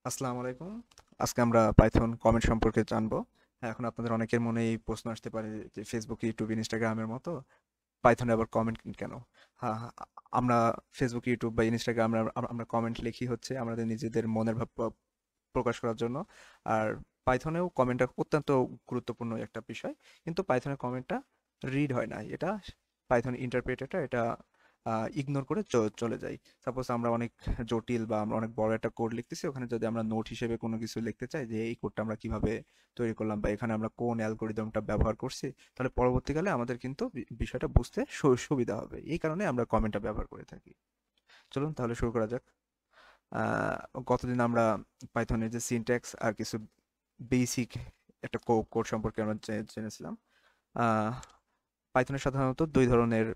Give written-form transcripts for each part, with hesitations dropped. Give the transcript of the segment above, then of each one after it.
আসসালামু আলাইকুম। আজকে আমরা পাইথন কমেন্ট সম্পর্কে জানবো। হ্যাঁ, এখন আপনাদের অনেকের মনে এই প্রশ্ন আসতে পারে যে ফেসবুক, ইউটিউব, ইনস্টাগ্রামের মতো পাইথনে আবার কমেন্ট কেন? হ্যাঁ, হ্যাঁ, আমরা ফেসবুক, ইউটিউব বা ইনস্টাগ্রামে আমরা কমেন্ট লিখি হচ্ছে আমাদের নিজেদের মনের ভাব প্রকাশ করার জন্য। আর পাইথনেও কমেন্টটা অত্যন্ত গুরুত্বপূর্ণ একটা বিষয়। কিন্তু পাইথনের কমেন্টটা রিড হয় না। এটা পাইথন ইন্টারপ্রেটারটা এটা ইগনোর করে চলে যায়। সাপোজ আমরা অনেক জটিল বা আমরা অনেক বড় একটা কোড লিখতেছি, ওখানে যদি আমরা নোট হিসেবে কোনো কিছু লিখতে চাই যে এই কোডটা আমরা কিভাবে তৈরি করলাম বা এখানে আমরা কোন অ্যালগরিদমটা ব্যবহার করছি, তাহলে পরবর্তীকালে আমাদের কিন্তু বিষয়টা বুঝতে সুবিধা হবে। এই কারণে আমরা কমেন্টটা ব্যবহার করে থাকি। চলুন তাহলে শুরু করা যাক। আহ, গতদিন আমরা পাইথনের যে সিনট্যাক্স আর কিছু বেসিক একটা কোড সম্পর্কে আমরা জেনেছিলাম। আহ, পাইথনে সাধারণত দুই ধরনের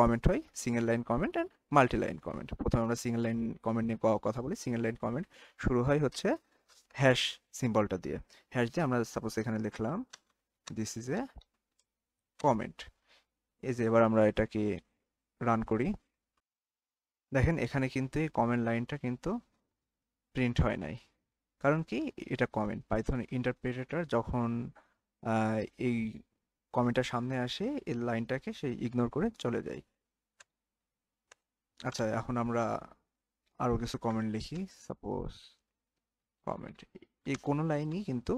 কমেন্ট হয়, single line comment and multi line comment. প্রথমে আমরা সিঙ্গেল লাইন কমেন্ট নিয়ে কথা বলি। সিঙ্গেল লাইন কমেন্ট শুরু হয় হচ্ছে হ্যাশ সিম্বলটা দিয়ে। হ্যাশ দিয়ে আমরা সাপোজ এখানে লিখলাম দিস ইজ এ কমেন্ট। এই যে এবার আমরা এটাকে রান করি, দেখেন এখানে কিন্তু এই কমেন্ট লাইনটা কিন্তু প্রিন্ট হয় নাই। কারণ কি? এটা কমেন্ট। পাইথন ইন্টারপ্রেটার যখন আহ, এই কমেন্টটা সামনে আসে, এই লাইনটাকে সে ইগনোর করে চলে যায়। আচ্ছা, এখন আমরা আরো কিছু কমেন্ট লিখি। সাপোজ কমেন্ট, এই কোনো লাইনই কিন্তু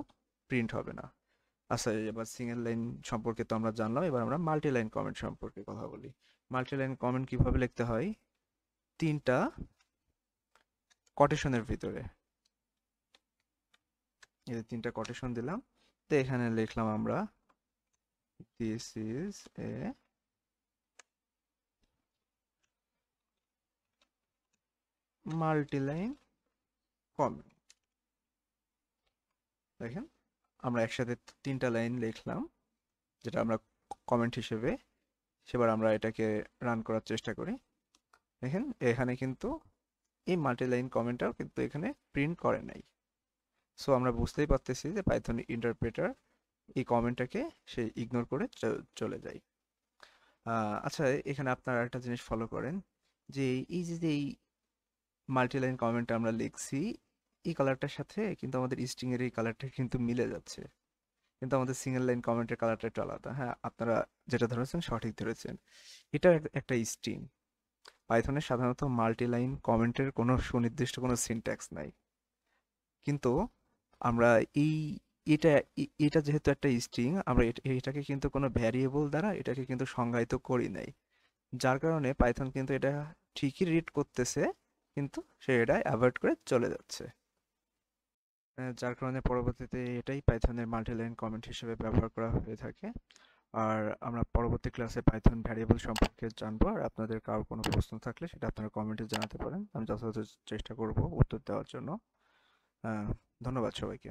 প্রিন্ট হবে না। আচ্ছা, এবার সিঙ্গেল লাইন সম্পর্কে তো আমরা জানলাম, এবার আমরা মাল্টি লাইন কমেন্ট সম্পর্কে কথা বলি। মাল্টি লাইন কমেন্ট কিভাবে লিখতে হয়? তিনটা কোটেশনের ভিতরে, এই যে তিনটা কোটেশন দিলাম, তো এখানে লিখলাম আমরা this is a multi line comment. দেখেন আমরা একসাথে তিনটা লাইন লিখলাম, যেটা আমরা কমেন্ট হিসেবে। সেবার আমরা এটাকে রান করার চেষ্টা করি। দেখেন এখানে কিন্তু এই মাল্টি লাইন কমেন্টটাও কিন্তু এখানে প্রিন্ট করে নাই। সো আমরা বুঝতেই পারতেছি যে পাইথন ইন্টারপ্রেটার এই কমেন্টটাকে সে ইগনোর করে চলে যায়। আচ্ছা, এখানে আপনারা একটা জিনিস ফলো করেন যে যে এই মাল্টি লাইন কমেন্ট আমরা লিখছি, এই কালারটার সাথে কিন্তু আমাদের স্ট্রিং এর এই কালারটা কিন্তু মিলে যাচ্ছে। কিন্তু আমাদের সিঙ্গেল লাইন কমেন্টের কালারটা একটু আলাদা। হ্যাঁ, আপনারা যেটা ধরেছেন সঠিক ধরেছেন। এটা একটা স্ট্রিং। পাইথনে সাধারণত মাল্টি লাইন কমেন্টের কোনো সুনির্দিষ্ট কোনো সিনট্যাক্স নাই। কিন্তু আমরা এই এটা এটা যেহেতু একটা স্ট্রিং, আমরা এটাকে কিন্তু কোনো ভ্যারিয়েবল দ্বারা এটাকে কিন্তু সংজ্ঞায়িত করি নাই। যার কারণে পাইথন কিন্তু এটা ঠিকই রিড করতেছে, কিন্তু সে এটা অ্যাভয়েড করে চলে যাচ্ছে। যার কারণে পরবর্তীতে এটাই পাইথনের মাল্টিলাইন কমেন্ট হিসেবে ব্যবহার করা হয়ে থাকে। আর আমরা পরবর্তী ক্লাসে পাইথন ভ্যারিয়েবল সম্পর্কে জানবো। আর আপনাদের কারো কোনো প্রশ্ন থাকলে সেটা আপনারা কমেন্টে জানাতে পারেন, আমি যথাযথ চেষ্টা করব উত্তর দেওয়ার জন্য। আহ, ধন্যবাদ সবাইকে।